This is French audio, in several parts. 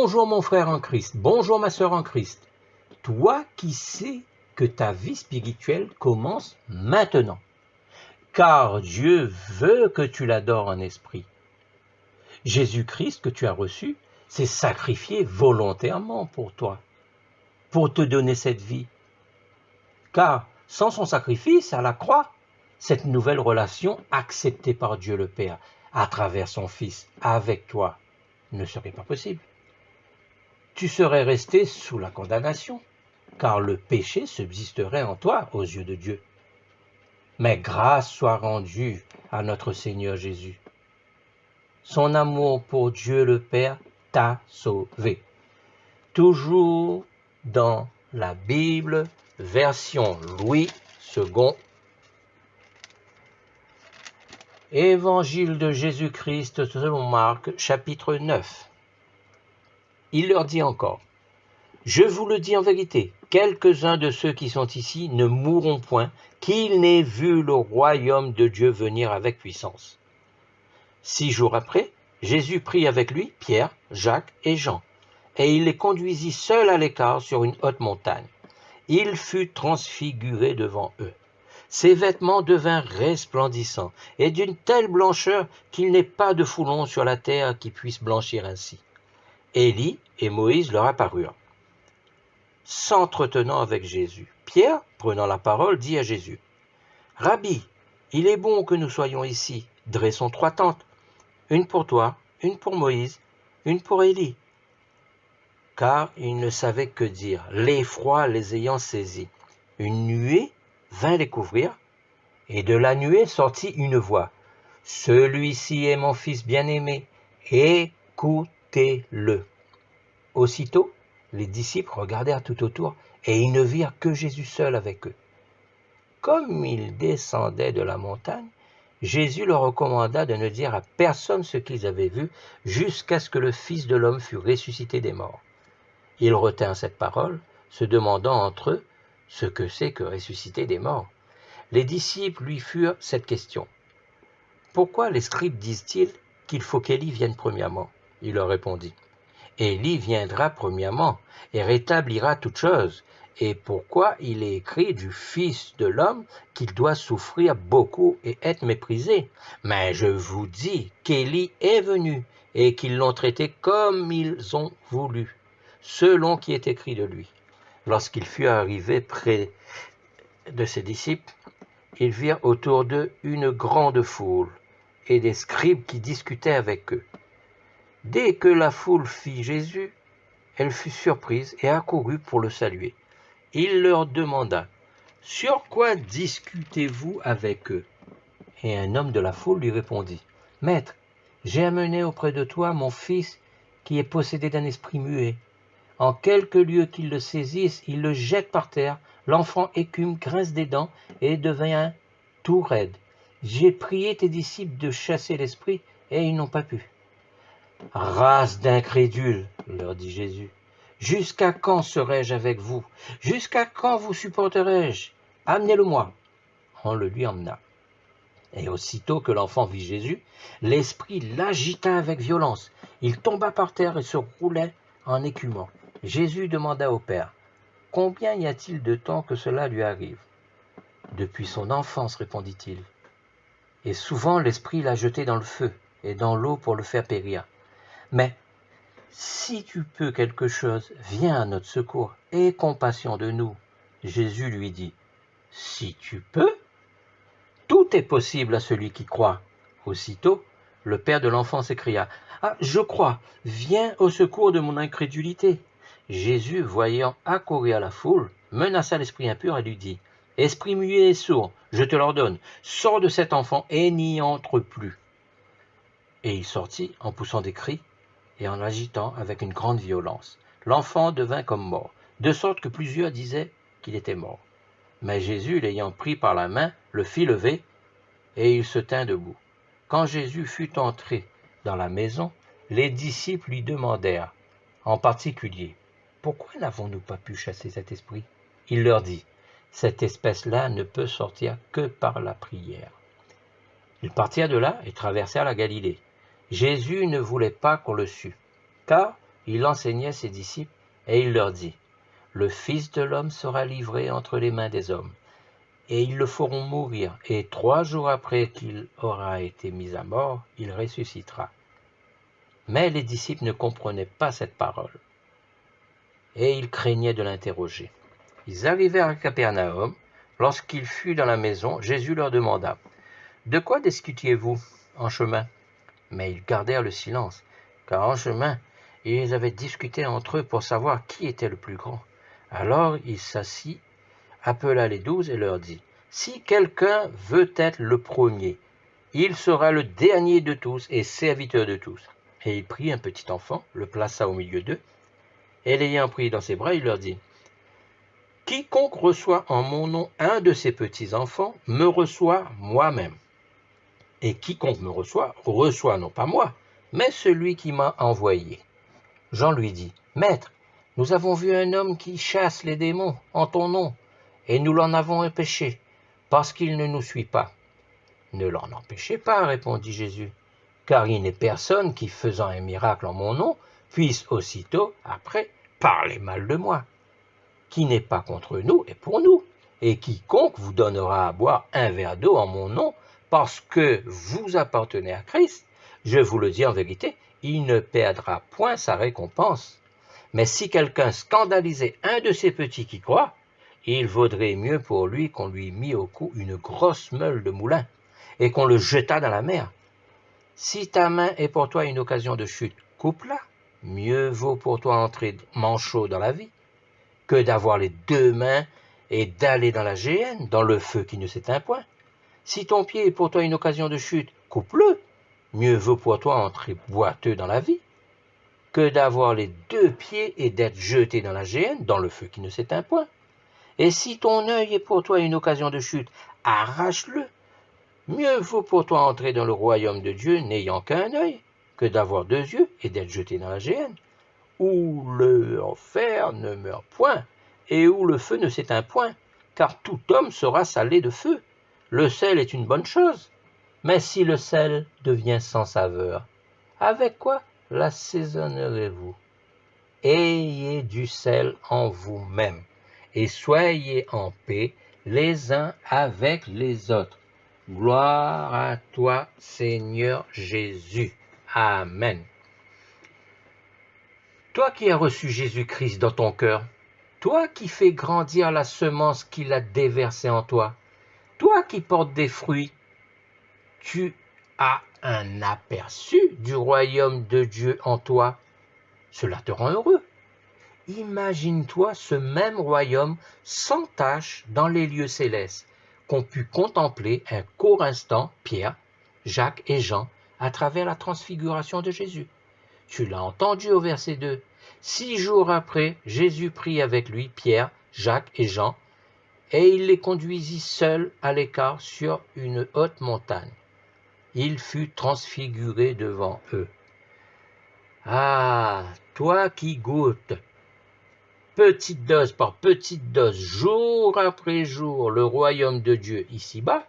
Bonjour mon frère en Christ, bonjour ma sœur en Christ. Toi qui sais que ta vie spirituelle commence maintenant, car Dieu veut que tu l'adores en esprit. Jésus-Christ que tu as reçu s'est sacrifié volontairement pour toi, pour te donner cette vie. Car sans son sacrifice à la croix, cette nouvelle relation acceptée par Dieu le Père à travers son Fils avec toi ne serait pas possible. Tu serais resté sous la condamnation, car le péché subsisterait en toi aux yeux de Dieu. Mais grâce soit rendue à notre Seigneur Jésus. Son amour pour Dieu le Père t'a sauvé. Toujours dans la Bible, version Louis II, Évangile de Jésus-Christ selon Marc, chapitre 9. Il leur dit encore, « Je vous le dis en vérité, quelques-uns de ceux qui sont ici ne mourront point, qu'ils n'aient vu le royaume de Dieu venir avec puissance. » 6 jours après, Jésus prit avec lui Pierre, Jacques et Jean, et il les conduisit seuls à l'écart sur une haute montagne. Il fut transfiguré devant eux. Ses vêtements devinrent resplendissants, et d'une telle blancheur qu'il n'est pas de foulon sur la terre qui puisse blanchir ainsi. Élie et Moïse leur apparurent, s'entretenant avec Jésus. Pierre, prenant la parole, dit à Jésus, « Rabbi, il est bon que nous soyons ici. Dressons 3 tentes, une pour toi, une pour Moïse, une pour Élie. » Car ils ne savaient que dire, l'effroi les ayant saisis. Une nuée vint les couvrir, et de la nuée sortit une voix. « Celui-ci est mon fils bien-aimé, écoutez-le. » Aussitôt, les disciples regardèrent tout autour, et ils ne virent que Jésus seul avec eux. Comme ils descendaient de la montagne, Jésus leur recommanda de ne dire à personne ce qu'ils avaient vu, jusqu'à ce que le Fils de l'homme fût ressuscité des morts. Ils retinrent cette parole, se demandant entre eux ce que c'est que ressusciter des morts. Les disciples lui firent cette question. « Pourquoi les scribes disent-ils qu'il faut qu'Élie vienne premièrement ?» Il leur répondit. « Élie viendra premièrement et rétablira toutes choses. Et pourquoi il est écrit du Fils de l'homme qu'il doit souffrir beaucoup et être méprisé? Mais je vous dis qu'Élie est venu et qu'ils l'ont traité comme ils ont voulu, selon qui est écrit de lui. » Lorsqu'il fut arrivé près de ses disciples, ils virent autour d'eux une grande foule et des scribes qui discutaient avec eux. Dès que la foule vit Jésus, elle fut surprise et accourut pour le saluer. Il leur demanda, « Sur quoi discutez-vous avec eux ?» Et un homme de la foule lui répondit, « Maître, j'ai amené auprès de toi mon fils qui est possédé d'un esprit muet. En quelque lieu qu'il le saisisse, il le jette par terre, l'enfant écume, grince des dents et devient tout raide. J'ai prié tes disciples de chasser l'esprit et ils n'ont pas pu. » « Race d'incrédules, leur dit Jésus, jusqu'à quand serai-je avec vous? Jusqu'à quand vous supporterai-je? Amenez-le-moi. » On le lui emmena. Et aussitôt que l'enfant vit Jésus, l'esprit l'agita avec violence. Il tomba par terre et se roulait en écumant. Jésus demanda au Père, « Combien y a-t-il de temps que cela lui arrive? » « Depuis son enfance, répondit-il. Et souvent l'esprit l'a jeté dans le feu et dans l'eau pour le faire périr. Mais si tu peux quelque chose, viens à notre secours, aie compassion de nous. » Jésus lui dit, « Si tu peux, tout est possible à celui qui croit. » Aussitôt, le père de l'enfant s'écria, « Ah, je crois, viens au secours de mon incrédulité. » Jésus, voyant accourir la foule, menaça l'esprit impur et lui dit, « Esprit muet et sourd, je te l'ordonne, sors de cet enfant et n'y entre plus. » Et il sortit en poussant des cris et en l'agitant avec une grande violence. L'enfant devint comme mort, de sorte que plusieurs disaient qu'il était mort. Mais Jésus, l'ayant pris par la main, le fit lever, et il se tint debout. Quand Jésus fut entré dans la maison, les disciples lui demandèrent, en particulier, « Pourquoi n'avons-nous pas pu chasser cet esprit ?» Il leur dit, « Cette espèce-là ne peut sortir que par la prière. » Ils partirent de là et traversèrent la Galilée. Jésus ne voulait pas qu'on le sût, car il enseignait ses disciples et il leur dit, « Le Fils de l'homme sera livré entre les mains des hommes, et ils le feront mourir, et 3 jours après qu'il aura été mis à mort, il ressuscitera. » Mais les disciples ne comprenaient pas cette parole, et ils craignaient de l'interroger. Ils arrivèrent à Capernaum. Lorsqu'il fut dans la maison, Jésus leur demanda, « De quoi discutiez-vous en chemin ?» Mais ils gardèrent le silence, car en chemin, ils avaient discuté entre eux pour savoir qui était le plus grand. Alors il s'assit, appela les 12 et leur dit, « Si quelqu'un veut être le premier, il sera le dernier de tous et serviteur de tous. » Et il prit un petit enfant, le plaça au milieu d'eux, et l'ayant pris dans ses bras, il leur dit, « Quiconque reçoit en mon nom un de ces petits-enfants me reçoit moi-même. Et quiconque me reçoit, reçoit non pas moi, mais celui qui m'a envoyé. » Jean lui dit, « Maître, nous avons vu un homme qui chasse les démons en ton nom, et nous l'en avons empêché, parce qu'il ne nous suit pas. » « Ne l'en empêchez pas, répondit Jésus, car il n'est personne qui, faisant un miracle en mon nom, puisse aussitôt, après, parler mal de moi. Qui n'est pas contre nous est pour nous, et quiconque vous donnera à boire un verre d'eau en mon nom, parce que vous appartenez à Christ, je vous le dis en vérité, il ne perdra point sa récompense. Mais si quelqu'un scandalisait un de ces petits qui croient, il vaudrait mieux pour lui qu'on lui mît au cou une grosse meule de moulin, et qu'on le jetât dans la mer. Si ta main est pour toi une occasion de chute, coupe-la. Mieux vaut pour toi entrer manchot dans la vie, que d'avoir les 2 mains et d'aller dans la géhenne, dans le feu qui ne s'éteint point. Si ton pied est pour toi une occasion de chute, coupe-le. Mieux vaut pour toi entrer boiteux dans la vie, que d'avoir les 2 pieds et d'être jeté dans la géhenne, dans le feu qui ne s'éteint point. Et si ton œil est pour toi une occasion de chute, arrache-le. Mieux vaut pour toi entrer dans le royaume de Dieu n'ayant qu'un œil, que d'avoir 2 yeux et d'être jeté dans la géhenne, où le enfer ne meurt point, et où le feu ne s'éteint point, car tout homme sera salé de feu. Le sel est une bonne chose, mais si le sel devient sans saveur, avec quoi l'assaisonnerez-vous? Ayez du sel en vous-même, et soyez en paix les uns avec les autres. Gloire à toi, Seigneur Jésus. Amen. Toi qui as reçu Jésus-Christ dans ton cœur, toi qui fais grandir la semence qu'il a déversée en toi, toi qui portes des fruits, tu as un aperçu du royaume de Dieu en toi. Cela te rend heureux. Imagine-toi ce même royaume sans tache dans les lieux célestes, qu'ont pu contempler un court instant Pierre, Jacques et Jean à travers la transfiguration de Jésus. Tu l'as entendu au verset 2. 6 jours après, Jésus prit avec lui Pierre, Jacques et Jean, et il les conduisit seuls à l'écart sur une haute montagne. Il fut transfiguré devant eux. Ah, toi qui goûtes, petite dose par petite dose, jour après jour, le royaume de Dieu ici-bas,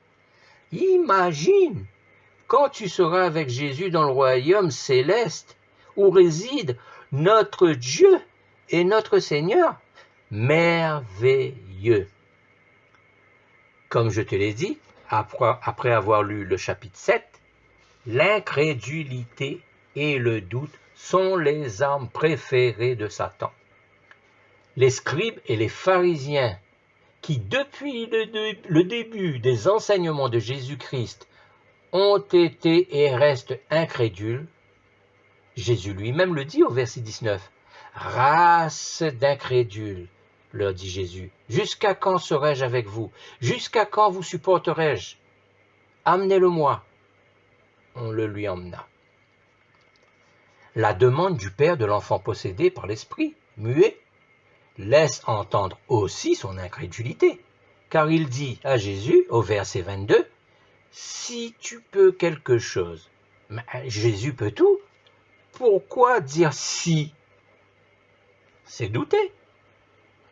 imagine quand tu seras avec Jésus dans le royaume céleste, où réside notre Dieu et notre Seigneur. Merveilleux. Comme je te l'ai dit, après avoir lu le chapitre 7, l'incrédulité et le doute sont les armes préférées de Satan. Les scribes et les pharisiens, qui depuis le début des enseignements de Jésus-Christ ont été et restent incrédules, Jésus lui-même le dit au verset 19, « Race d'incrédules, leur dit Jésus, jusqu'à quand serai-je avec vous? Jusqu'à quand vous supporterai-je? Amenez-le-moi. » On le lui emmena. La demande du père de l'enfant possédé par l'esprit, muet, laisse entendre aussi son incrédulité, car il dit à Jésus, au verset 22, « Si tu peux quelque chose. » Mais Jésus peut tout. Pourquoi dire « si » ? C'est douter.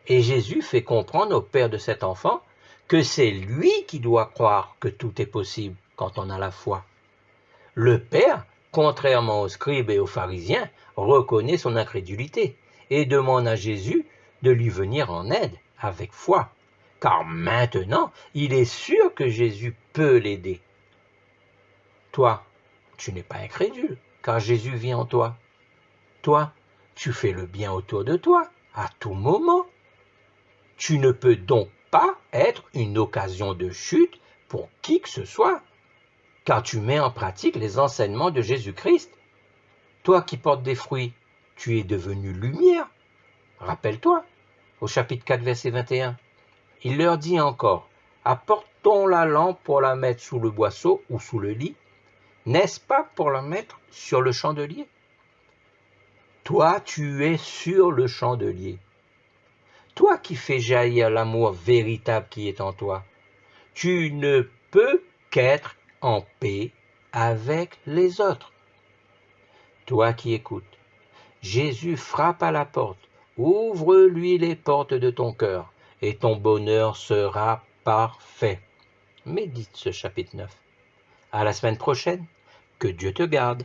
Et Jésus fait comprendre au père de cet enfant que c'est lui qui doit croire que tout est possible quand on a la foi. Le père contrairement aux scribes et aux pharisiens, reconnaît son incrédulité et demande à Jésus de lui venir en aide avec foi, car maintenant il est sûr que Jésus peut l'aider. Toi, tu n'es pas incrédule, car Jésus vit en toi. Toi, tu fais le bien autour de toi, à tout moment. Tu ne peux donc pas être une occasion de chute pour qui que ce soit, car tu mets en pratique les enseignements de Jésus-Christ. Toi qui portes des fruits, tu es devenu lumière. Rappelle-toi, au chapitre 4, verset 21. Il leur dit encore, apportons la lampe pour la mettre sous le boisseau ou sous le lit, n'est-ce pas pour la mettre sur le chandelier? Toi, tu es sur le chandelier. Toi qui fais jaillir l'amour véritable qui est en toi, tu ne peux qu'être en paix avec les autres. Toi qui écoutes, Jésus frappe à la porte. Ouvre-lui les portes de ton cœur et ton bonheur sera parfait. Médite ce chapitre 9. À la semaine prochaine. Que Dieu te garde.